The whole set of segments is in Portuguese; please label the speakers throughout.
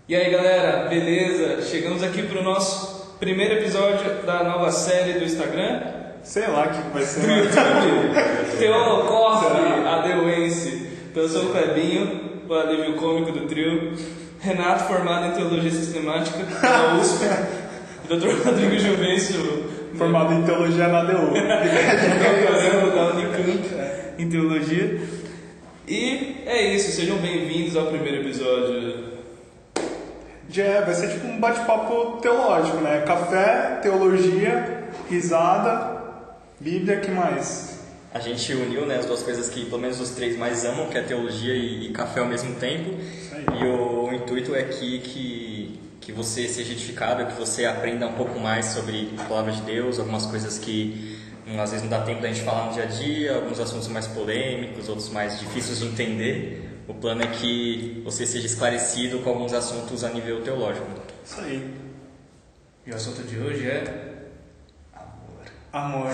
Speaker 1: E aí galera, beleza? Chegamos aqui para o nosso primeiro episódio da nova série do Instagram.
Speaker 2: Sei lá o que vai ser.
Speaker 1: Do YouTube. Teolocoff, Adeuense. Então eu sou o Clebinho, o alívio cômico do trio. Renato, formado em Teologia Sistemática da USP. Dr. Rodrigo Juvencio,
Speaker 2: formado em Teologia na DU.
Speaker 1: Doutorando da Unicamp em Teologia. E é isso, sejam bem-vindos ao primeiro episódio.
Speaker 2: Vai ser tipo um bate-papo teológico, né? Café, teologia, risada, Bíblia, que mais?
Speaker 3: A gente uniu, né, as duas coisas que pelo menos os três mais amam, que é teologia e café ao mesmo tempo. E o intuito é que você seja edificado, que você aprenda um pouco mais sobre a palavra de Deus, algumas coisas que às vezes não dá tempo da gente falar no dia a dia, alguns assuntos mais polêmicos, outros mais difíceis de entender. O plano é que você seja esclarecido com alguns assuntos a nível teológico.
Speaker 2: Isso aí.
Speaker 1: E o assunto de hoje é...
Speaker 2: Amor.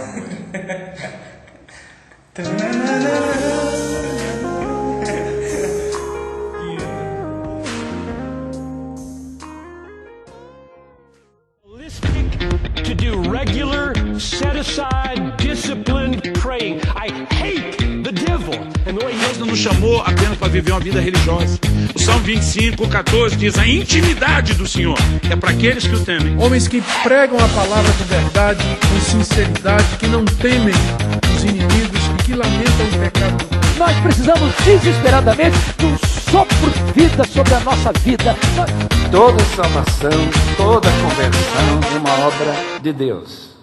Speaker 4: To do regular, set-aside, disciplined praying. I hate the devil.
Speaker 5: Deus não nos chamou apenas para viver uma vida religiosa. O Salmo 25:14 diz: a intimidade do Senhor é para aqueles que o temem.
Speaker 6: Homens que pregam a palavra com verdade, com sinceridade, que não temem os inimigos e que lamentam o pecado.
Speaker 7: Nós precisamos desesperadamente de um sopro de vida sobre a nossa vida.
Speaker 8: Toda salvação, toda conversão é uma obra de Deus.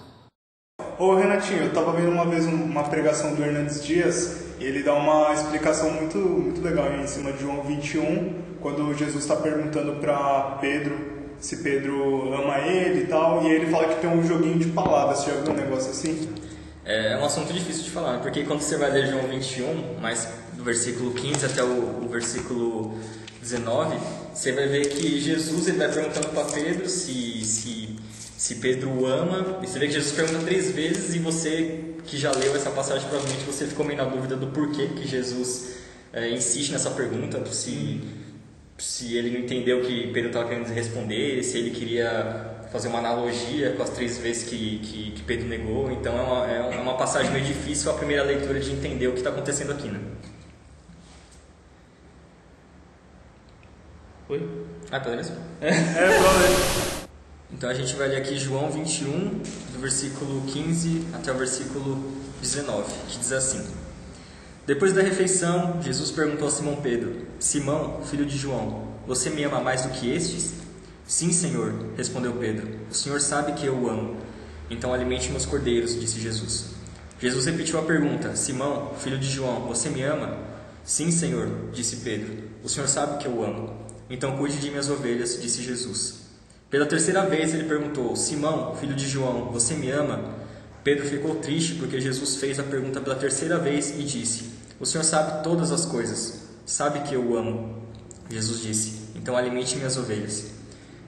Speaker 2: Ô Renatinho, eu tava vendo uma vez uma pregação do Hernandes Dias e ele dá uma explicação muito legal em cima de João 21, quando Jesus está perguntando para Pedro se Pedro ama ele e tal, e ele fala que tem um joguinho de palavras. Você já viu um negócio assim?
Speaker 3: É um assunto difícil de falar, porque quando você vai ler João 21, mais do versículo 15 até o versículo 19, você vai ver que Jesus ele vai perguntando para Pedro se Pedro o ama, e você vê que Jesus pergunta 3 vezes, e você que já leu essa passagem, provavelmente você ficou meio na dúvida do porquê que Jesus insiste nessa pergunta, se ele não entendeu o que Pedro estava querendo responder, se ele queria fazer uma analogia com as 3 vezes que Pedro negou. Então é uma passagem meio difícil a primeira leitura de entender o que está acontecendo aqui, né?
Speaker 1: Oi?
Speaker 3: Tá mesmo?
Speaker 2: Provavelmente.
Speaker 3: Então a gente vai ler aqui João 21, do versículo 15 até o versículo 19, que diz assim: Depois da refeição, Jesus perguntou a Simão Pedro: Simão, filho de João, você me ama mais do que estes? Sim, Senhor, respondeu Pedro. O Senhor sabe que eu o amo. Então alimente meus cordeiros, disse Jesus. Jesus repetiu a pergunta: Simão, filho de João, você me ama? Sim, Senhor, disse Pedro. O Senhor sabe que eu o amo. Então cuide de minhas ovelhas, disse Jesus. Pela 3ª vez ele perguntou: Simão, filho de João, você me ama? Pedro ficou triste porque Jesus fez a pergunta pela 3ª vez e disse: O Senhor sabe todas as coisas, sabe que eu o amo. Jesus disse: Então alimente minhas ovelhas.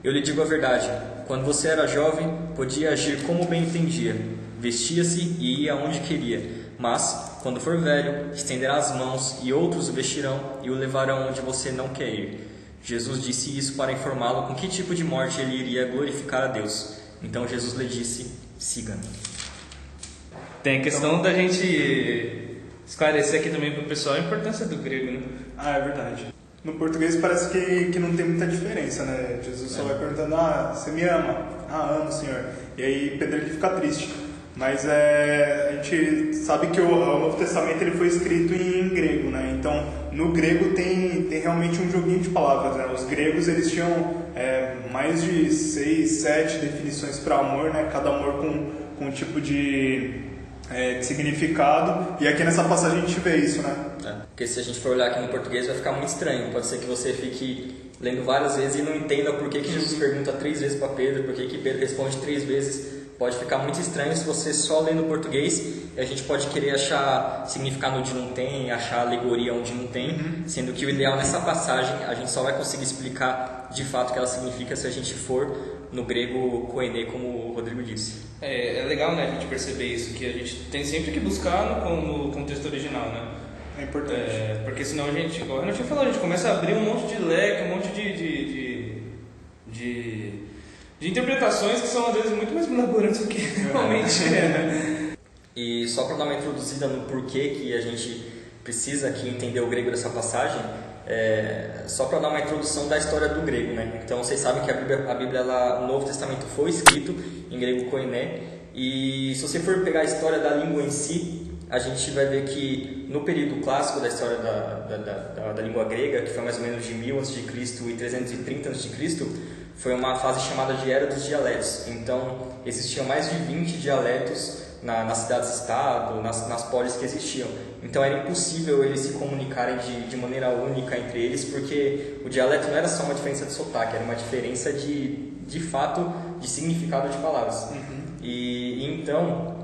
Speaker 3: Eu lhe digo a verdade, quando você era jovem, podia agir como bem entendia, vestia-se e ia onde queria, mas, quando for velho, estenderá as mãos e outros o vestirão e o levarão onde você não quer ir. Jesus disse isso para informá-lo com que tipo de morte ele iria glorificar a Deus. Então Jesus lhe disse: siga-me.
Speaker 1: Tem a questão da gente esclarecer aqui também para o pessoal a importância do grego, né?
Speaker 2: É verdade. No português parece que não tem muita diferença, né? Jesus só vai perguntando: você me ama? Amo, Senhor. E aí Pedro ele fica triste. Mas a gente sabe que o Novo Testamento ele foi escrito em grego, né? Então, no grego tem realmente um joguinho de palavras, né? Os gregos eles tinham mais de 6, 7 definições para amor, né? Cada amor com um tipo de significado. E aqui nessa passagem a gente vê isso, né?
Speaker 3: Porque se a gente for olhar aqui no português vai ficar muito estranho. Pode ser que você fique lendo várias vezes e não entenda por que Jesus pergunta 3 vezes para Pedro, por que Pedro responde 3 vezes. Pode ficar muito estranho se você só lê no português, e a gente pode querer achar significado onde não tem, achar alegoria onde não tem, sendo que o ideal nessa passagem a gente só vai conseguir explicar de fato o que ela significa se a gente for no grego koine, como o Rodrigo disse.
Speaker 1: É legal, né, a gente perceber isso, que a gente tem sempre que buscar no contexto original, né?
Speaker 2: É importante.
Speaker 1: Porque senão a gente, igual a gente falou, a gente começa a abrir um monte de leque, um monte de de interpretações que são às vezes muito mais elaboradas do que realmente é, né?
Speaker 3: E só para dar uma introduzida no porquê que a gente precisa aqui entender o grego dessa passagem, só para dar uma introdução da história do grego, né? Então vocês sabem que a Bíblia o Novo Testamento foi escrito em grego koiné, e se você for pegar a história da língua em si, a gente vai ver que no período clássico da história da língua grega, que foi mais ou menos de 1000 a.C. e 330 a.C., foi uma fase chamada de Era dos Dialetos. Então existiam mais de 20 dialetos nas cidades-estado, nas polis que existiam. Então era impossível eles se comunicarem de maneira única entre eles, porque o dialeto não era só uma diferença de sotaque, era uma diferença de fato de significado de palavras. E então,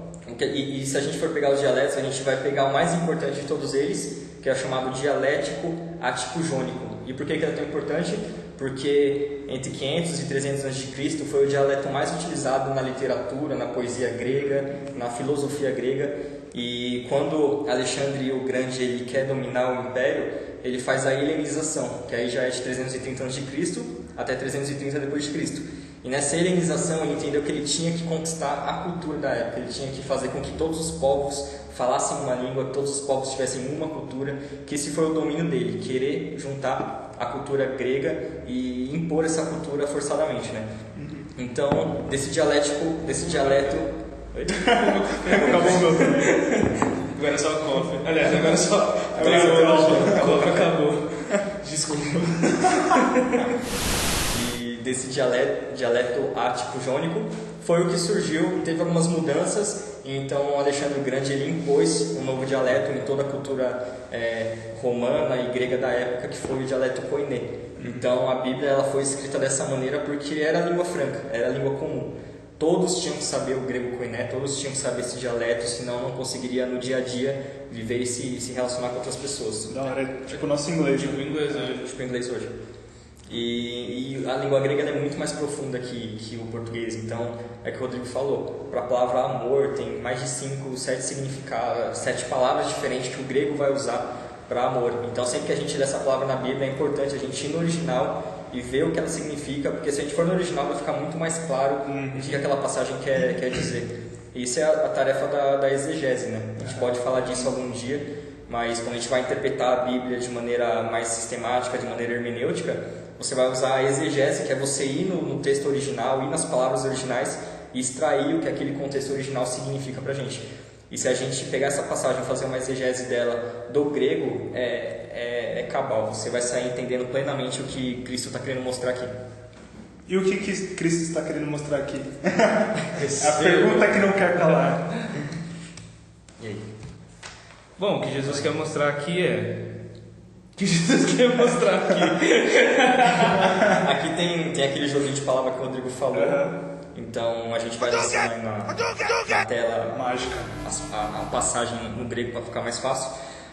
Speaker 3: se a gente for pegar os dialetos, a gente vai pegar o mais importante de todos eles, que é o chamado dialético ático-jônico. E por que ele é tão importante? Porque entre 500 e 300 a.C. foi o dialeto mais utilizado na literatura, na poesia grega, na filosofia grega. E quando Alexandre o Grande ele quer dominar o império, ele faz a helenização, que aí já é de 330 a.C. até 330 d.C. E nessa helenização ele entendeu que ele tinha que conquistar a cultura da época, ele tinha que fazer com que todos os povos falassem uma língua, que todos os povos tivessem uma cultura, que esse foi o domínio dele, querer juntar a cultura grega e impor essa cultura forçadamente, né? Então, desse dialeto...
Speaker 2: Acabou o meu também.
Speaker 1: Agora é só coffee. Aliás, agora é só... O coffee acabou. Desculpa.
Speaker 3: E desse dialeto ático-jônico foi o que surgiu, teve algumas mudanças. Então Alexandre o Grande ele impôs um novo dialeto em toda a cultura romana e grega da época, que foi o dialeto koiné. Então a Bíblia ela foi escrita dessa maneira porque era a língua franca, era a língua comum. Todos tinham que saber o grego koiné, todos tinham que saber esse dialeto, senão não conseguiria no dia a dia viver e se relacionar com outras pessoas.
Speaker 2: Da hora, tipo o nosso inglês.
Speaker 1: Tipo o inglês hoje.
Speaker 3: E a língua grega é muito mais profunda que o português. Então, é o que o Rodrigo falou, para a palavra amor tem mais de 7 significados, 7 palavras diferentes que o grego vai usar para amor. Então, sempre que a gente lê essa palavra na Bíblia, é importante a gente ir no original e ver o que ela significa, porque se a gente for no original vai ficar muito mais claro o que aquela passagem quer dizer. Isso é a tarefa da exegese, né? A gente pode falar disso algum dia, mas quando a gente vai interpretar a Bíblia de maneira mais sistemática, de maneira hermenêutica, você vai usar a exegese, que é você ir no texto original, ir nas palavras originais e extrair o que aquele contexto original significa pra gente. E se a gente pegar essa passagem e fazer uma exegese dela do grego, é cabal. Você vai sair entendendo plenamente o que Cristo está querendo mostrar aqui.
Speaker 2: E o que Cristo está querendo mostrar aqui? A pergunta que não quer calar.
Speaker 3: E aí?
Speaker 1: Bom, o que Jesus quer mostrar aqui
Speaker 3: Aqui tem aquele joguinho de palavra que o Rodrigo falou. Então a gente vai lançar na tela
Speaker 2: mágica
Speaker 3: a passagem no grego para ficar mais fácil.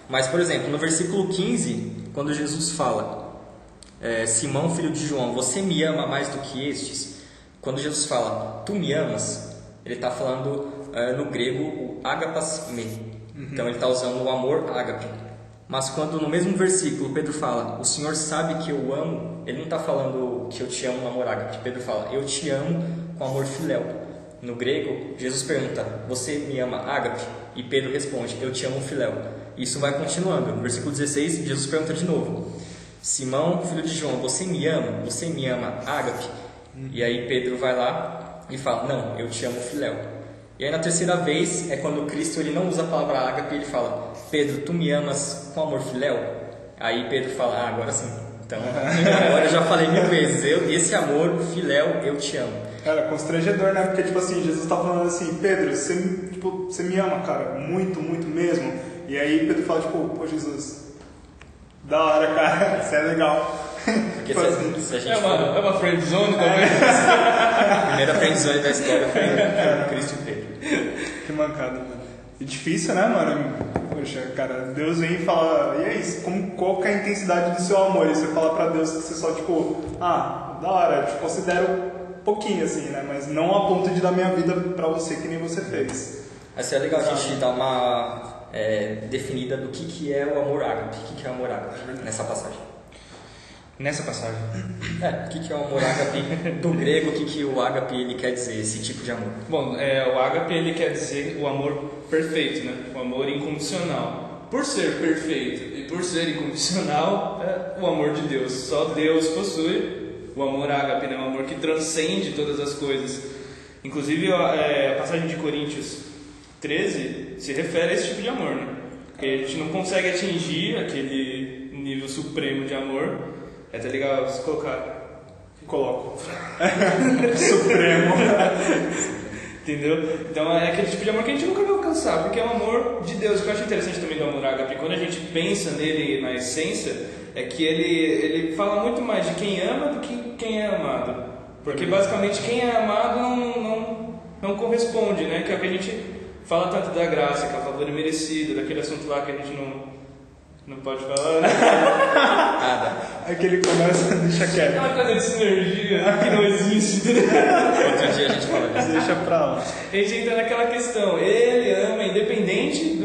Speaker 3: Mas, por exemplo, no versículo 15, quando Jesus fala, Simão, filho de João, você me ama mais do que estes? Quando Jesus fala, tu me amas, ele está falando no grego o agapas me. Então ele está usando o amor ágape. Mas quando no mesmo versículo Pedro fala, o Senhor sabe que eu amo, ele não está falando que eu te amo no amor ágape. Pedro fala, eu te amo com amor filéu. No grego, Jesus pergunta, você me ama ágape? E Pedro responde, eu te amo filéu. Isso vai continuando. No versículo 16, Jesus pergunta de novo, Simão, filho de João, você me ama? Você me ama ágape? E aí Pedro vai lá e fala, não, eu te amo filéu. E aí na terceira vez é quando Cristo ele não usa a palavra ágape, ele fala, Pedro, tu me amas com amor filéu? Aí Pedro fala, agora sim. Então, agora eu já falei 1000 vezes, esse amor filéu, eu te amo.
Speaker 2: Cara, constrangedor, né? Porque, tipo assim, Jesus tá falando assim, Pedro, você me ama, cara, muito, muito mesmo. E aí Pedro fala, tipo, pô, Jesus, da hora, cara, isso é legal.
Speaker 3: Porque se a gente
Speaker 1: é uma friendzone também.
Speaker 3: A primeira friendzone da história foi Cristo e Pedro.
Speaker 2: Que mancada, mano. E difícil, né, mano? Poxa, cara, Deus vem e fala, e é isso, qual que é a intensidade do seu amor? E você fala pra Deus que você só, tipo, da hora, eu te considero um pouquinho, assim, né? Mas não a ponto de dar minha vida pra você que nem você fez.
Speaker 3: Mas é legal a gente dar uma definida do que é o amor ágape. O que é o amor ágape nessa passagem?
Speaker 1: Nessa passagem.
Speaker 3: O que é o amor ágape do grego? O que o ágape ele quer dizer, esse tipo de amor?
Speaker 1: Bom, o ágape ele quer dizer o amor perfeito, né? O amor incondicional. Por ser perfeito e por ser incondicional, é o amor de Deus. Só Deus possui o amor ágape, né? O amor que transcende todas as coisas. Inclusive a passagem de Coríntios 13 se refere a esse tipo de amor, né? Porque a gente não consegue atingir aquele nível supremo de amor. É até legal você colocar.
Speaker 2: Coloco. Supremo.
Speaker 1: Entendeu? Então é aquele tipo de amor que a gente nunca vai alcançar, porque é o amor de Deus. O que eu acho interessante também do amor ágape, quando a gente pensa nele na essência, é que ele fala muito mais de quem ama do que quem é amado. Porque basicamente quem é amado não corresponde, né? Que é o que a gente fala tanto da graça, que é o favor imerecido, daquele assunto lá que a gente não pode falar, né?
Speaker 3: Nada.
Speaker 2: É que ele começa a deixar
Speaker 1: É
Speaker 2: quieto.
Speaker 1: uma coisa de sinergia que não existe, entendeu?
Speaker 3: Outro dia a gente fala disso.
Speaker 2: Deixa pra lá.
Speaker 1: A gente entra naquela questão, ele ama independente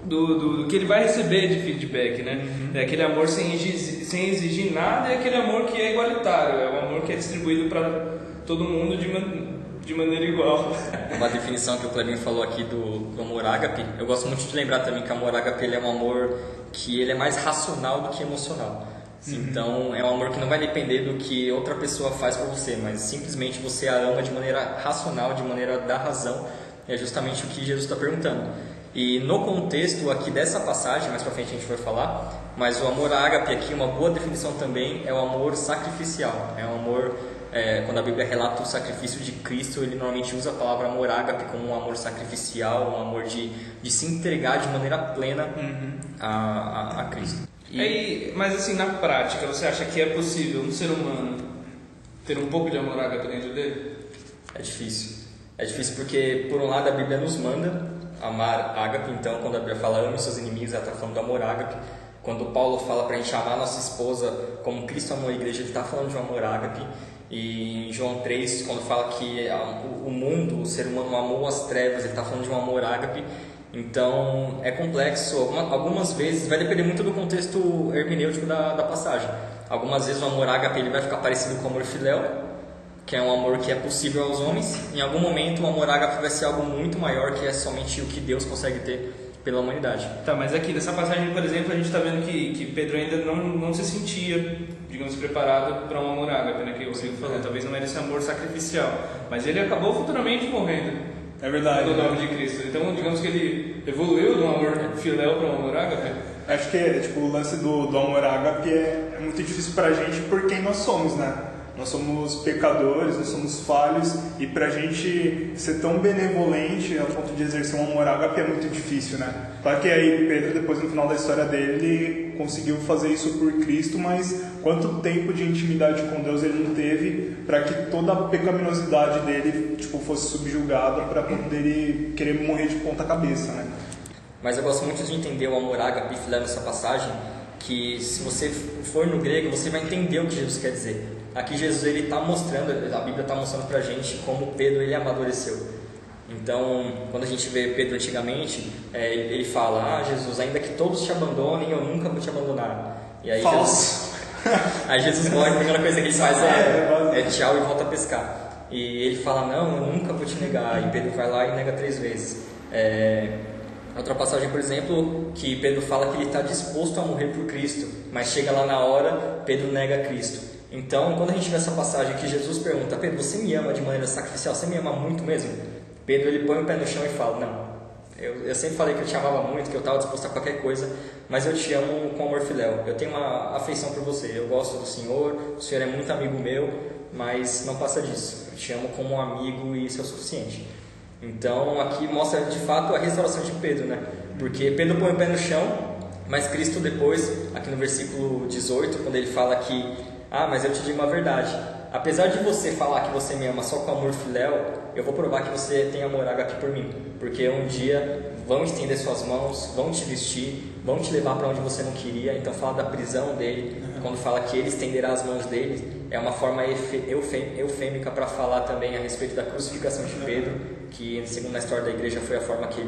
Speaker 1: do que ele vai receber de feedback, né? É aquele amor sem exigir nada, é aquele amor que é igualitário, é um amor que é distribuído para todo mundo de maneira igual.
Speaker 3: Uma definição que o Clebinho falou aqui do amor ágape, eu gosto muito de lembrar também que o amor ágape ele é um amor que ele é mais racional do que emocional. Então é um amor que não vai depender do que outra pessoa faz por você, mas simplesmente você a ama de maneira racional, de maneira da razão. É justamente o que Jesus está perguntando. E no contexto aqui dessa passagem, mais pra frente a gente vai falar, mas o amor ágape aqui, uma boa definição também é o amor sacrificial. É um amor, quando a Bíblia relata o sacrifício de Cristo, ele normalmente usa a palavra amor ágape como um amor sacrificial, um amor de se entregar de maneira plena a Cristo.
Speaker 1: Mas assim, na prática, você acha que é possível um ser humano ter um pouco de amor ágape dentro dele?
Speaker 3: É difícil. É difícil porque, por um lado, a Bíblia nos manda amar ágape. Então, quando a Bíblia fala ame seus inimigos, ela está falando do amor ágape. Quando Paulo fala para a gente amar nossa esposa como Cristo amou a igreja, ele está falando de um amor ágape. E em João 3, quando fala que o mundo, o ser humano amou as trevas, ele está falando de um amor ágape. Então é complexo, algumas vezes vai depender muito do contexto hermenêutico da passagem. Algumas vezes o amor ágape ele vai ficar parecido com o amor filéu, que é um amor que é possível aos homens. Em algum momento o amor ágape vai ser algo muito maior, que é somente o que Deus consegue ter pela humanidade.
Speaker 1: Tá, mas aqui nessa passagem, por exemplo, a gente está vendo que Pedro ainda não se sentia, digamos, preparado para um amor ágape, né? Que você falou, talvez não era esse amor sacrificial, mas ele acabou futuramente morrendo.
Speaker 2: É verdade.
Speaker 1: No nome de Cristo. Então, digamos que ele evoluiu do amor filéu para um amor ágape.
Speaker 2: Acho que o lance do amor ágape é muito difícil pra gente por quem nós somos, né? Nós somos pecadores, nós somos falhos, e pra gente ser tão benevolente ao ponto de exercer um amor ágape é muito difícil, né? Claro que aí Pedro, depois no final da história dele, conseguiu fazer isso por Cristo, mas quanto tempo de intimidade com Deus ele não teve para que toda a pecaminosidade dele fosse subjugada para poder ele querer morrer de ponta cabeça, né?
Speaker 3: Mas eu gosto muito de entender o amor ágape e filé nessa passagem, que se você for no grego, você vai entender o que Jesus quer dizer. Aqui Jesus ele está mostrando, a Bíblia está mostrando para a gente como Pedro ele amadureceu. Então, quando a gente vê Pedro antigamente, ele fala: Jesus, ainda que todos te abandonem, eu nunca vou te abandonar. E aí
Speaker 2: Falso.
Speaker 3: Aí Jesus morre, a primeira coisa que ele faz é tchau e volta a pescar. E ele fala: não, eu nunca vou te negar. E Pedro vai lá e nega 3 vezes. Outra passagem, por exemplo, que Pedro fala que ele está disposto a morrer por Cristo, mas chega lá na hora, Pedro nega Cristo. Então, quando a gente vê essa passagem que Jesus pergunta: Pedro, você me ama de maneira sacrificial? Você me ama muito mesmo? Pedro ele põe o pé no chão e fala: não, eu sempre falei que eu te amava muito, que eu estava disposto a qualquer coisa, mas eu te amo com amor filéu. Eu tenho uma afeição por você, eu gosto do Senhor, o Senhor é muito amigo meu, mas não passa disso. Eu te amo como um amigo e isso é o suficiente. Então, aqui mostra de fato a restauração de Pedro, né? Porque Pedro põe o pé no chão, mas Cristo depois, aqui no versículo 18, quando ele fala que mas eu te digo uma verdade. Apesar de você falar que você me ama só com amor filéu, eu vou provar que você tem amor ágape por mim. Porque um dia vão estender suas mãos, vão te vestir, vão te levar para onde você não queria. Então fala da prisão dele, quando fala que ele estenderá as mãos dele, é uma forma eufêmica para falar também a respeito da crucificação de Pedro, que segundo a história da igreja foi a forma que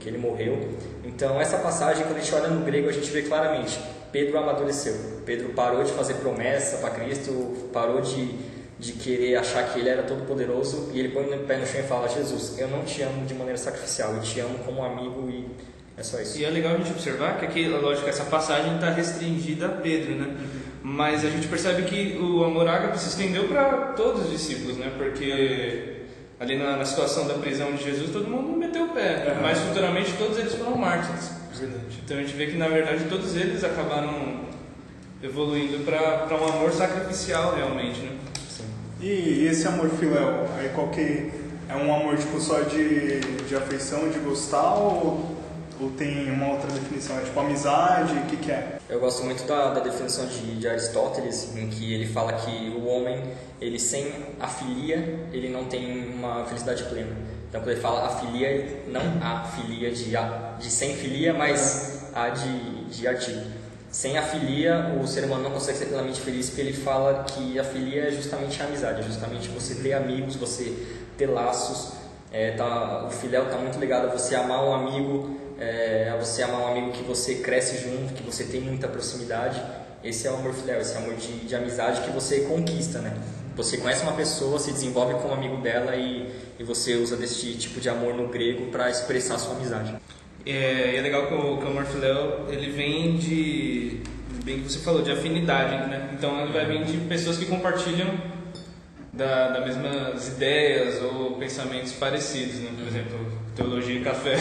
Speaker 3: ele morreu. Então essa passagem, quando a gente olha no grego, a gente vê claramente Pedro amadureceu. Pedro parou de fazer promessa para Cristo, parou de querer achar que ele era todo poderoso, e ele põe o pé no chão e fala: Jesus, eu não te amo de maneira sacrificial, eu te amo como amigo, e é só isso.
Speaker 1: E é legal a gente observar que aqui, lógico, essa passagem está restringida a Pedro, né? Mas a gente percebe que o amor ágape se estendeu para todos os discípulos, né? Porque ali na situação da prisão de Jesus, todo mundo meteu o pé, mas futuramente todos eles foram mártires. Então a gente vê que na verdade todos eles acabaram evoluindo para um amor sacrificial realmente, né?
Speaker 3: Sim.
Speaker 2: E esse amor filéu, aí qual que é um amor tipo só de afeição, de gostar, ou tem uma outra definição? É tipo amizade, o que é?
Speaker 3: Eu gosto muito da definição de Aristóteles, em que ele fala que o homem, ele sem a filia, ele não tem uma felicidade plena. Então quando ele fala a filia, não a filia de sem filia, mas a de artigo. Sem a filia, o ser humano não consegue ser plenamente feliz, porque ele fala que a filia é justamente a amizade, é justamente você ter amigos, você ter laços. O filéu está muito ligado a você amar um amigo, a você amar um amigo que você cresce junto, que você tem muita proximidade. Esse é o amor filéu, esse é o amor de amizade que você conquista, né? Você conhece uma pessoa, se desenvolve como amigo dela e você usa desse tipo de amor no grego para expressar a sua amizade.
Speaker 1: E é legal que o amor filéu, ele vem bem que você falou, de afinidade, né? Então ele vai vir de pessoas que compartilham das mesmas ideias ou pensamentos parecidos, né? Por exemplo, teologia e café.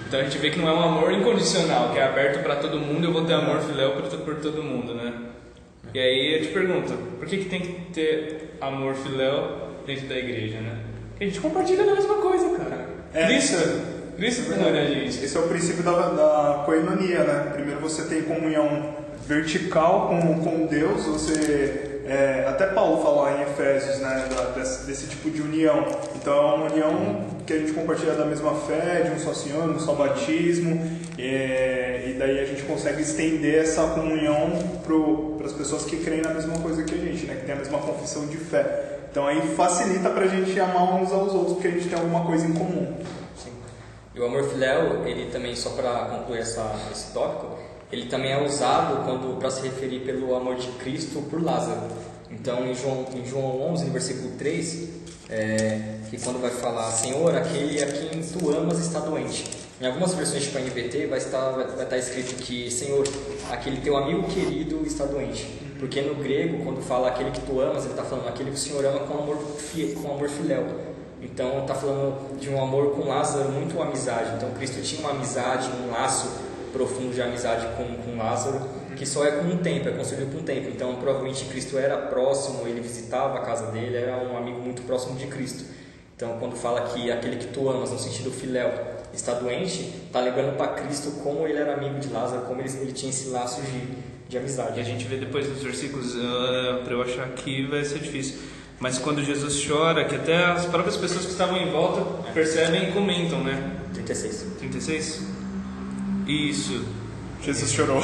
Speaker 1: Então a gente vê que não é um amor incondicional, que é aberto para todo mundo, eu vou ter amor filéu por todo mundo, né? E aí eu te pergunto, por que tem que ter amor filéu dentro da igreja, né? Porque a gente compartilha da mesma coisa, cara. Cristo tem a gente.
Speaker 2: Esse é o princípio da koinonia, né? Primeiro você tem comunhão vertical com Deus, até Paulo fala em Efésios, né, desse tipo de união. Então é uma união que a gente compartilha da mesma fé, de um só Senhor, um só batismo, e daí a gente consegue estender essa comunhão para as pessoas que creem na mesma coisa que a gente, né, que tem a mesma confissão de fé. Então aí facilita para a gente amar uns aos outros, porque a gente tem alguma coisa em comum.
Speaker 3: Sim. E o amor filéu, ele também, só para concluir esse tópico, ele também é usado para se referir pelo amor de Cristo por Lázaro. Então, em João 11, no versículo 3, que quando vai falar: Senhor, aquele a quem tu amas está doente. Em algumas versões tipo NVT vai estar escrito que: Senhor, aquele teu amigo querido está doente. Porque no grego, quando fala aquele que tu amas, ele está falando aquele que o Senhor ama com amor filéu. Então, está falando de um amor com Lázaro, muito amizade. Então, Cristo tinha uma amizade, um laço profundo de amizade com Lázaro, que só é com o tempo, é construído com o tempo. Então provavelmente Cristo era próximo, ele visitava a casa dele, era um amigo muito próximo de Cristo. Então quando fala que aquele que tu amas, no sentido filéu, está doente, está lembrando para Cristo como ele era amigo de Lázaro, como ele tinha esse laço de amizade.
Speaker 1: E a gente vê depois nos versículos, para eu achar que vai ser difícil, mas quando Jesus chora, que até as próprias pessoas que estavam em volta percebem e comentam, né? 36? Isso.
Speaker 2: Jesus chorou.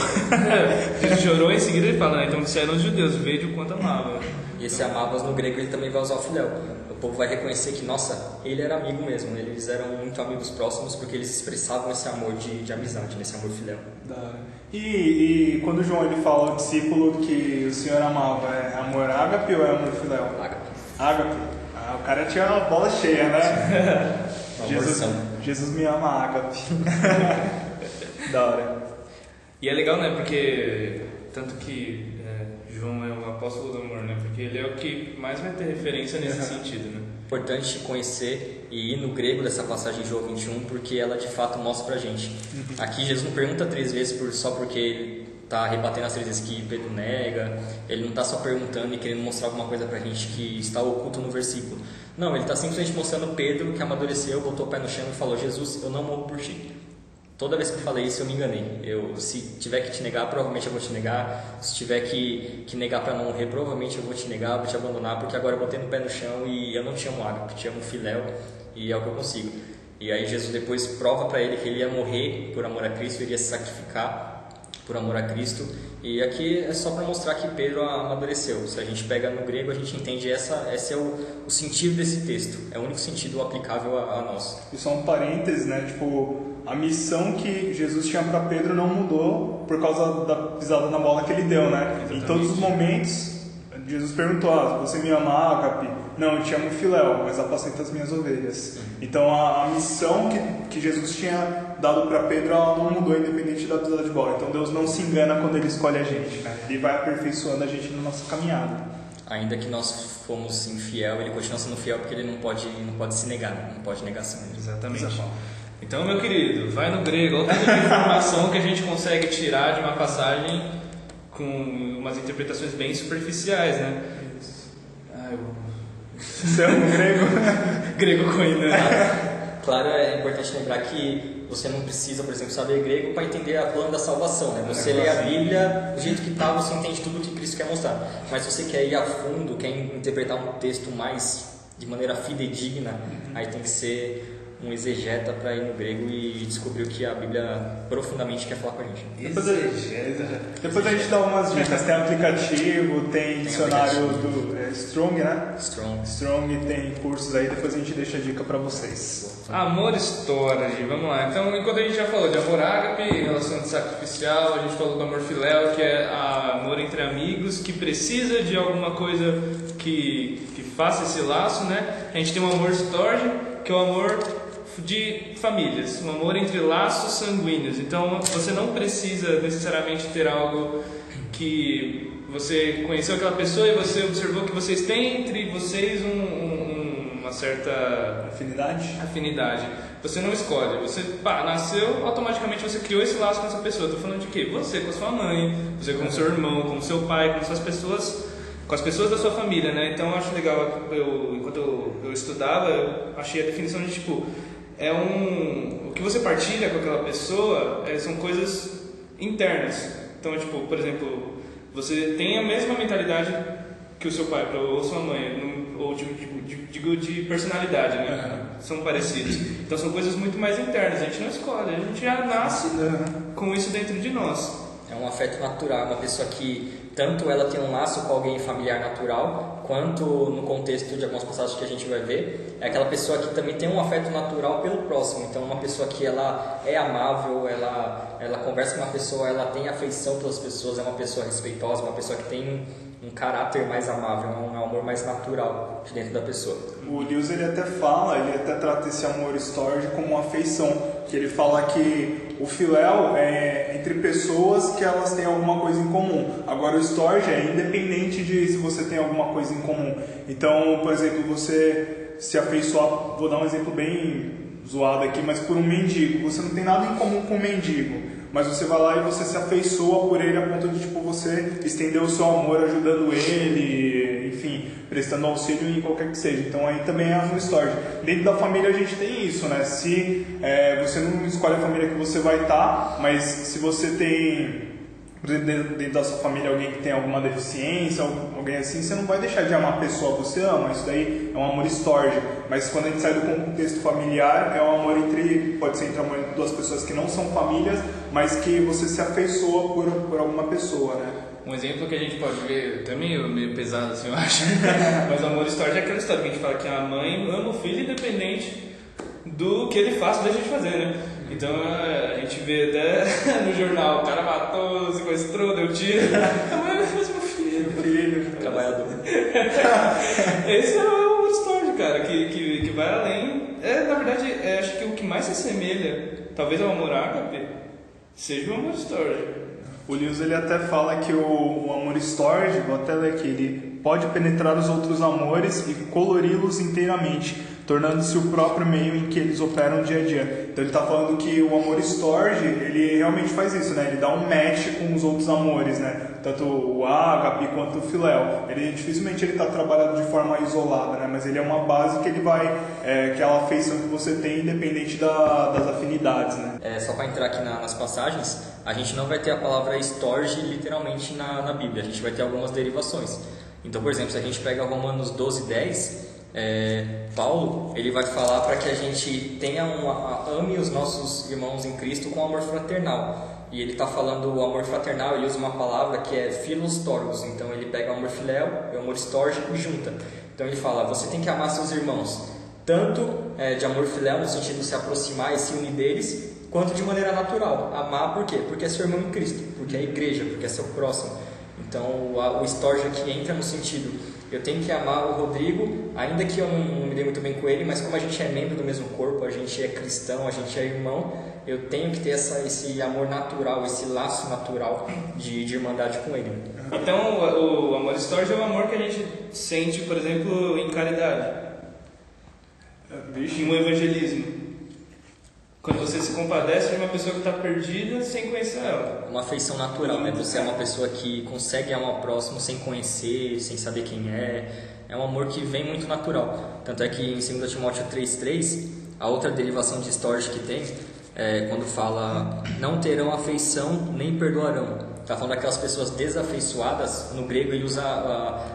Speaker 1: Jesus chorou e em seguida ele fala, né? Então disseram os judeus, veja o quanto amava.
Speaker 3: E esse amavas no grego ele também vai usar o filéu. O povo vai reconhecer que, nossa, ele era amigo mesmo, eles eram muito amigos próximos porque eles expressavam esse amor de amizade, esse amor filéu.
Speaker 2: E quando João ele fala ao discípulo que o Senhor amava, é amor ágape ou é amor filéu? Ágape. O cara tinha uma bola cheia, né? Jesus me ama ágape. Da hora.
Speaker 1: E é legal, né? Porque tanto que João é o apóstolo do amor, né? Porque ele é o que mais vai ter referência nesse sentido, né?
Speaker 3: Importante conhecer e ir no grego dessa passagem de João 21, porque ela de fato mostra pra gente. Aqui Jesus não pergunta 3 vezes só porque ele está rebatendo as 3 vezes que Pedro nega. Ele não está só perguntando e querendo mostrar alguma coisa pra gente que está oculto no versículo. Não, ele está simplesmente mostrando Pedro que amadureceu, botou o pé no chão e falou: Jesus, eu não morro por ti. Toda vez que eu falei isso, eu me enganei. Se tiver que te negar, provavelmente eu vou te negar. Se tiver que negar para não morrer, provavelmente eu vou te negar, vou te abandonar, porque agora eu botei no pé no chão e eu não te amo ágape, te amo filéu, e é o que eu consigo. E aí Jesus depois prova para ele que ele ia morrer por amor a Cristo, iria se sacrificar por amor a Cristo. E aqui é só para mostrar que Pedro amadureceu. Se a gente pega no grego, a gente entende esse é o sentido desse texto. É o único sentido aplicável a nós.
Speaker 2: E só um parênteses, né? Tipo, a missão que Jesus tinha para Pedro não mudou por causa da pisada na bola que ele deu, né? Exatamente. Em todos os momentos, Jesus perguntou: você me ama, Ágape? Não, eu te amo, Filéu, mas apacenta as minhas ovelhas. Então a missão que Jesus tinha dado para Pedro, ela não mudou independente da pisada de bola. Então Deus não se engana quando Ele escolhe a gente, né? Ele vai aperfeiçoando a gente na nossa caminhada.
Speaker 3: Ainda que nós fomos infiel, Ele continua sendo fiel porque Ele não pode se negar, não pode negar si mesmo.
Speaker 1: Exatamente. Então, meu querido, vai no grego. Olha a informação que a gente consegue tirar de uma passagem com umas interpretações bem superficiais, né?
Speaker 2: Você é um grego?
Speaker 1: Grego coinã.
Speaker 3: Claro, é importante lembrar que você não precisa, por exemplo, saber grego para entender a plano da salvação, né? Você lê a Bíblia do jeito que está, você entende tudo o que Cristo quer mostrar. Mas se você quer ir a fundo, quer interpretar um texto mais de maneira fidedigna, aí tem que ser um exegeta para ir no grego e descobrir o que a Bíblia profundamente quer falar com a gente.
Speaker 2: Depois a gente dá umas dicas. Tem aplicativo, tem dicionário do Strong, né? Strong tem cursos aí, depois a gente deixa a dica para vocês.
Speaker 1: Amor storage, vamos lá. Então, enquanto a gente já falou de amor ágape, relação de sacrificial, a gente falou do amor filéu, que é amor entre amigos, que precisa de alguma coisa que faça esse laço, né? A gente tem o amor storage, que é o amor de famílias, um amor entre laços sanguíneos. Então você não precisa necessariamente ter algo que você conheceu aquela pessoa e você observou que vocês têm entre vocês uma certa afinidade. Você não escolhe, você nasceu, automaticamente você criou esse laço com essa pessoa. Estou falando de quê? Você com a sua mãe, você com o seu irmão, com o seu pai, com as pessoas da sua família, né? Então eu acho legal, enquanto eu estudava, eu achei a definição de tipo, o que você partilha com aquela pessoa são coisas internas. Então, tipo, por exemplo, você tem a mesma mentalidade que o seu pai ou sua mãe, ou digo de personalidade, né? São parecidos. Então são coisas muito mais internas, a gente não escolhe, a gente já nasce com isso dentro de nós.
Speaker 3: É um afeto natural, uma pessoa que tanto ela tem um laço com alguém familiar natural, quanto no contexto de algumas passagens que a gente vai ver, é aquela pessoa que também tem um afeto natural pelo próximo. Então uma pessoa que ela é amável, ela conversa com uma pessoa, ela tem afeição pelas pessoas, é uma pessoa respeitosa, uma pessoa que tem um caráter mais amável, um amor mais natural de dentro da pessoa.
Speaker 2: O Lewis ele até trata esse amor storge como uma afeição, que ele fala que o filéu é entre pessoas que elas têm alguma coisa em comum. Agora o storge é independente de se você tem alguma coisa em comum. Então, por exemplo, você se afeiçoar, vou dar um exemplo bem zoado aqui, mas por um mendigo, você não tem nada em comum com o mendigo, mas você vai lá e você se afeiçoa por ele a ponto de tipo, você estender o seu amor ajudando ele, enfim, prestando auxílio em qualquer que seja. Então aí também é amor storge. Dentro da família a gente tem isso, né? Se você não escolhe a família que você vai estar, mas se você tem, por exemplo, dentro da sua família alguém que tem alguma deficiência, alguém assim, você não vai deixar de amar a pessoa, você ama. Isso daí é um amor storge. Mas quando a gente sai do contexto familiar, é um amor pode ser entre amor entre duas pessoas que não são famílias, mas que você se afeiçoa por alguma pessoa, né?
Speaker 1: Um exemplo que a gente pode ver, até meio pesado assim, eu acho, mas o amor storge é aquela história que a gente fala que a mãe ama o filho independente do que ele faça ou deixa de fazer, né? Então a gente vê até no jornal, o cara matou, sequestrou, deu tiro, a mãe fez meu filho,
Speaker 3: trabalhador.
Speaker 1: Esse é o amor storge, cara, que vai além. Na verdade, acho que o que mais se assemelha, talvez ao amor ágape, seja o amor storge.
Speaker 2: O Lewis ele até fala que o amor storge, vou até ler aqui, ele pode penetrar os outros amores e colori-los inteiramente, tornando-se o próprio meio em que eles operam dia a dia. Então ele está falando que o amor storge, ele realmente faz isso, né? Ele dá um match com os outros amores, né? Tanto o ágape quanto o filéu. Dificilmente ele está trabalhado de forma isolada, né? Mas ele é uma base que ele vai, aquela afeição que você tem independente das afinidades, né?
Speaker 3: Só para entrar aqui nas passagens, a gente não vai ter a palavra storge literalmente na Bíblia, a gente vai ter algumas derivações. Então, por exemplo, se a gente pega Romanos 12:10, Paulo ele vai falar para que a gente ame os nossos irmãos em Cristo com amor fraternal. E ele está falando o amor fraternal, ele usa uma palavra que é philostoros. Então ele pega o amor filéu e o amor storge e junta. Então ele fala, você tem que amar seus irmãos, tanto de amor filéu, no sentido de se aproximar e se unir deles, quanto de maneira natural. Amar por quê? Porque é seu irmão em Cristo, porque é a igreja, porque é seu próximo. Então o storge aqui entra no sentido, eu tenho que amar o Rodrigo, ainda que eu não me dê muito bem com ele, mas como a gente é membro do mesmo corpo, a gente é cristão, a gente é irmão, eu tenho que ter esse amor natural, esse laço natural de irmandade com ele.
Speaker 1: Então o amor storge é o amor que a gente sente, por exemplo, em caridade, em um evangelismo. Quando você se compadece de uma pessoa que está perdida sem conhecer ela.
Speaker 3: Uma afeição natural, né? Você é uma pessoa que consegue amar o próximo sem conhecer, sem saber quem é. É um amor que vem muito natural. Tanto é que em 2 Timóteo 3,3, a outra derivação de storge que tem, quando fala não terão afeição nem perdoarão. Está falando daquelas pessoas desafeiçoadas. No grego ele usa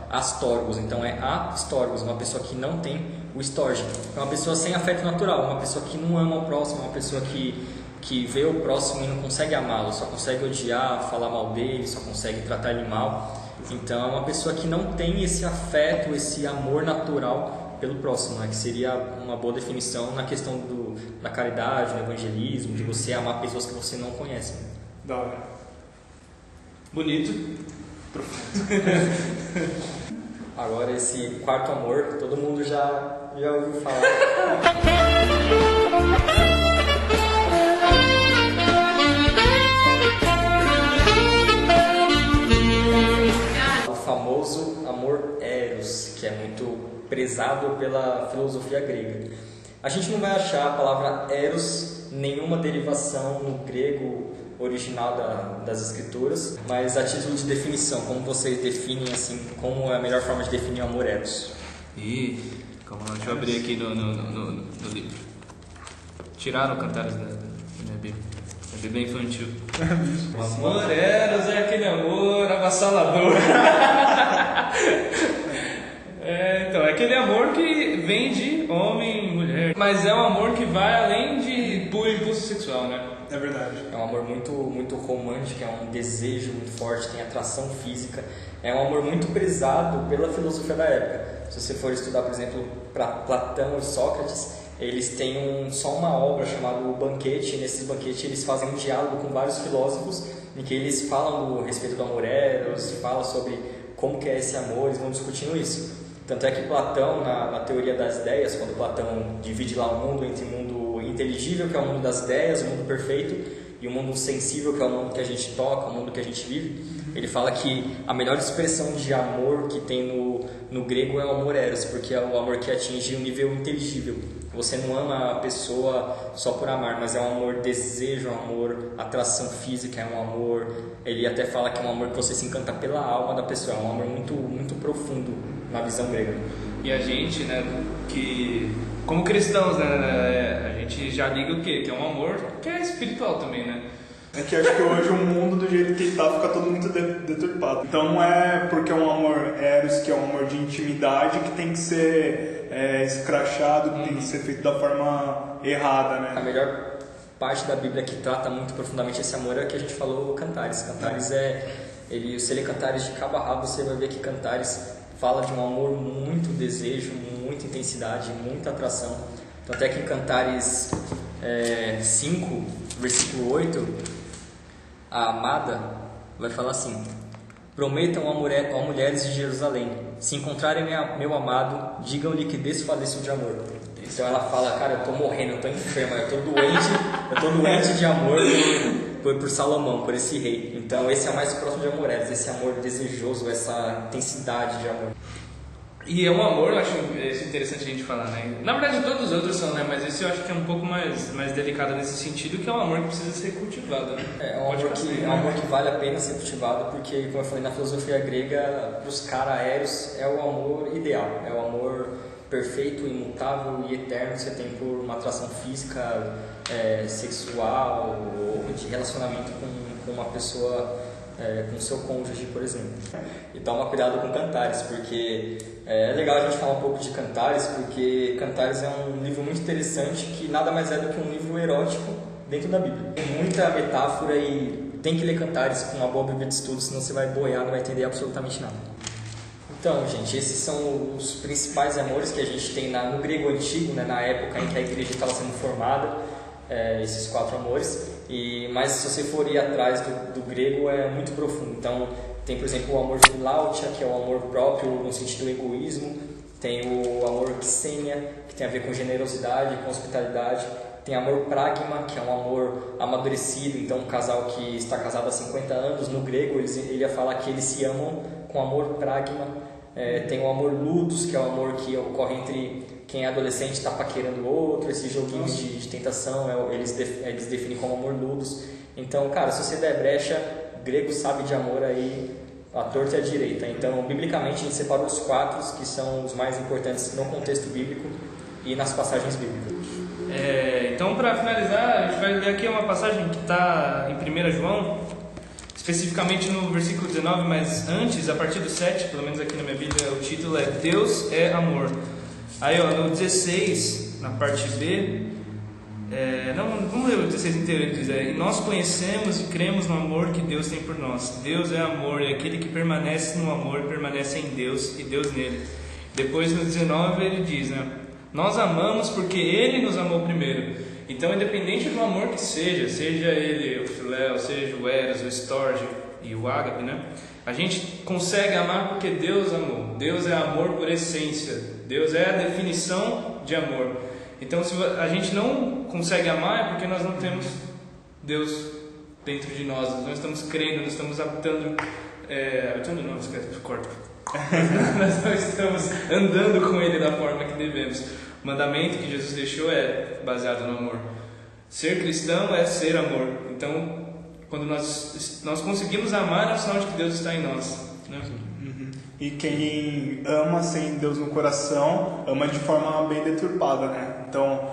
Speaker 3: astorgos, então é astorgos, uma pessoa que não tem o storge. É uma pessoa sem afeto natural, uma pessoa que não ama o próximo, uma pessoa que vê o próximo e não consegue amá-lo, só consegue odiar, falar mal dele, só consegue tratar ele mal. Então é uma pessoa que não tem esse afeto, esse amor natural pelo próximo, né? Que seria uma boa definição na questão da caridade, do evangelismo, de você amar pessoas que você não conhece.
Speaker 1: Da hora. Bonito.
Speaker 3: Agora esse quarto amor, todo mundo já ouviu falar. O famoso amor eros, que é muito prezado pela filosofia grega. A gente não vai achar a palavra eros nenhuma derivação no grego original das escrituras, mas a título de definição, como vocês definem, assim, como é a melhor forma de definir o amor eros?
Speaker 1: Calma lá, deixa eu abrir aqui no livro. Tiraram Cantares da minha Bíblia. É Bíblia infantil. O amor eros é aquele amor avassalador. Então, é aquele amor que vem de homem e mulher, mas é um amor que vai além de puro impulso sexual, né?
Speaker 2: É verdade.
Speaker 3: É um amor muito, muito romântico, é um desejo muito forte, tem atração física. É um amor muito prezado pela filosofia da época. Se você for estudar, por exemplo, para Platão e Sócrates, eles têm só uma obra chamada O Banquete. E nesse banquete eles fazem um diálogo com vários filósofos em que eles falam a respeito do amor eros, falam sobre como que é esse amor, eles vão discutindo isso. Tanto é que Platão, na teoria das ideias, quando Platão divide lá o mundo entre o mundo inteligível, que é o mundo das ideias, o mundo perfeito, e o mundo sensível, que é o mundo que a gente toca, o mundo que a gente vive, ele fala que a melhor expressão de amor que tem no grego é o amor eros, porque é o amor que atinge o nível inteligível. Você não ama a pessoa só por amar, mas é um amor desejo, um amor atração física, é um amor... Ele até fala que é um amor que você se encanta pela alma da pessoa, é um amor muito, muito profundo na visão grega.
Speaker 1: E a gente, né, que como cristãos, né, a gente já liga o quê? Que é um amor que é espiritual também, né?
Speaker 2: É que acho que hoje o mundo do jeito que está fica todo muito deturpado. Então não é porque é um amor eros, que é um amor de intimidade, que tem que ser escrachado, que tem que ser feito da forma errada, né?
Speaker 3: A melhor parte da Bíblia que trata muito profundamente esse amor é a que a gente falou, Cantares. Cantares se você ler Cantares de cabo a rabo, você vai ver que Cantares fala de um amor, muito desejo, muita intensidade, muita atração. Tanto é que em Cantares 5, versículo 8, a amada vai falar assim: prometam a mulheres de Jerusalém, se encontrarem meu amado, digam-lhe que desfaleço de amor. Então ela fala, cara, eu tô morrendo, eu tô enferma, eu tô doente de amor por Salomão, por esse rei. Então esse é o mais próximo de amor, esse amor desejoso, essa intensidade de amor.
Speaker 1: E é um amor, eu acho isso interessante a gente falar, né? Na verdade todos os outros são, né? Mas esse eu acho que é um pouco mais delicado nesse sentido, que é um amor que precisa ser cultivado, né?
Speaker 3: É um amor que vale a pena ser cultivado, porque, como eu falei, na filosofia grega, para os caras eros é o amor ideal, é o amor perfeito, imutável e eterno que você tem por uma atração física, sexual ou de relacionamento com uma pessoa, com seu cônjuge, por exemplo. E toma cuidado com Cantares, porque é legal a gente falar um pouco de Cantares, porque Cantares é um livro muito interessante que nada mais é do que um livro erótico dentro da Bíblia. Tem muita metáfora e tem que ler Cantares com uma boa Bíblia de estudo, senão você vai boiar, não vai entender absolutamente nada. Então, gente, esses são os principais amores que a gente tem no grego antigo, né, na época em que a igreja estava sendo formada. esses 4 amores, mas se você for ir atrás do grego é muito profundo. Então tem, por exemplo, o amor philautia, que é o amor próprio no sentido do egoísmo, tem o amor xenia, que tem a ver com generosidade, com hospitalidade, tem amor pragma, que é um amor amadurecido, então um casal que está casado há 50 anos, no grego ele ia falar que eles se amam com amor pragma. Tem o amor ludus, que é o amor que ocorre entre quem é adolescente está paquerando o outro, esses joguinhos de tentação, eles definem como amor ludus. Então, cara, se você der brecha, grego sabe de amor aí a torta e a direita. Então, biblicamente, a gente separou os 4 que são os mais importantes no contexto bíblico e nas passagens bíblicas.
Speaker 1: Então, para finalizar, a gente vai ler aqui uma passagem que está em 1 João, especificamente no versículo 19, mas antes, a partir do 7, pelo menos aqui na minha Bíblia, o título é Deus é amor. Aí, no 16, na parte B, vamos ler o 16 inteiro. Ele diz: e nós conhecemos e cremos no amor que Deus tem por nós. Deus é amor, e aquele que permanece no amor permanece em Deus e Deus nele. Depois, no 19, ele diz, nós amamos porque Ele nos amou primeiro. Então, independente do amor que seja ele o filéu, seja o eros, o storge e o ágape, a gente consegue amar porque Deus amou. Deus é amor por essência. Deus é a definição de amor. Então, se a gente não consegue amar, é porque nós não temos Deus dentro de nós. Nós não estamos crendo, nós estamos nós não estamos andando com Ele da forma que devemos. O mandamento que Jesus deixou é baseado no amor. Ser cristão é ser amor. Então, quando nós conseguimos amar, é o sinal de que Deus está em nós.
Speaker 2: E quem ama sem Deus no coração, ama de forma bem deturpada, Então,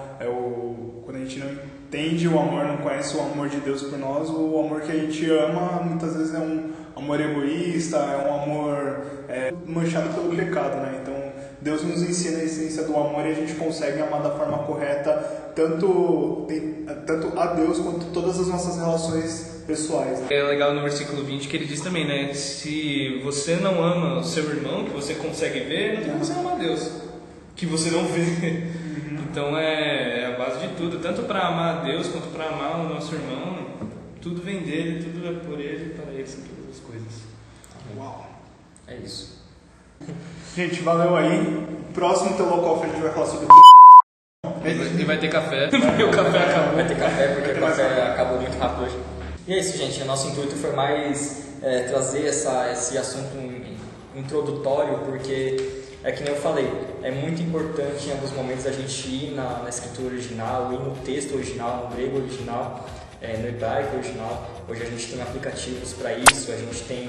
Speaker 2: quando a gente não entende o amor, não conhece o amor de Deus por nós, o amor que a gente ama, muitas vezes é um amor egoísta, é um amor manchado pelo pecado, Então, Deus nos ensina a essência do amor e a gente consegue amar da forma correta, tanto a Deus quanto todas as nossas relações pessoais.
Speaker 1: É legal no versículo 20 que ele diz também, se você não ama o seu irmão, que você consegue ver, não tem como você amar a Deus, que você não vê. Então é a base de tudo, tanto para amar a Deus quanto para amar o nosso irmão. Tudo vem dele, tudo é por ele, para ele são todas as coisas.
Speaker 2: Uau!
Speaker 3: É isso.
Speaker 2: Gente, valeu aí. Próximo Teolocoff a gente vai falar sobre
Speaker 1: E vai ter café, porque o café acabou.
Speaker 3: Vai ter café, porque o café acabou muito rápido hoje. E é isso, gente. O nosso intuito foi mais trazer esse assunto introdutório, porque é que nem eu falei, é muito importante em alguns momentos a gente ir na escritura original, ir no texto original, no grego original, no hebraico original. Hoje a gente tem aplicativos para isso, a gente tem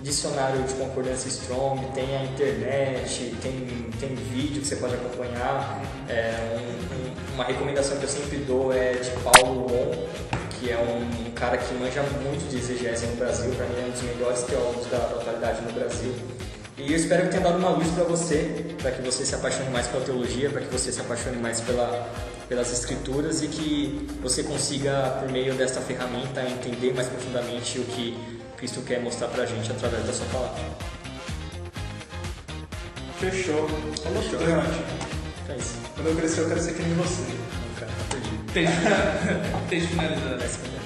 Speaker 3: dicionário de concordância Strong, tem a internet, tem vídeo que você pode acompanhar. Uma recomendação que eu sempre dou é de Paulo Won, que é um cara que manja muito de exegese no Brasil. Para mim é um dos melhores teólogos da atualidade no Brasil. E eu espero que tenha dado uma luz para você, para que você se apaixone mais pela teologia, para que você se apaixone mais pelas escrituras e que você consiga, por meio desta ferramenta, entender mais profundamente o que Cristo quer mostrar pra gente através da sua palavra.
Speaker 2: Fechou. Falou tudo,
Speaker 3: É isso.
Speaker 2: Quando eu crescer, eu quero ser que nem você.
Speaker 3: Cara, tá perdido.
Speaker 1: Tem de finalizar.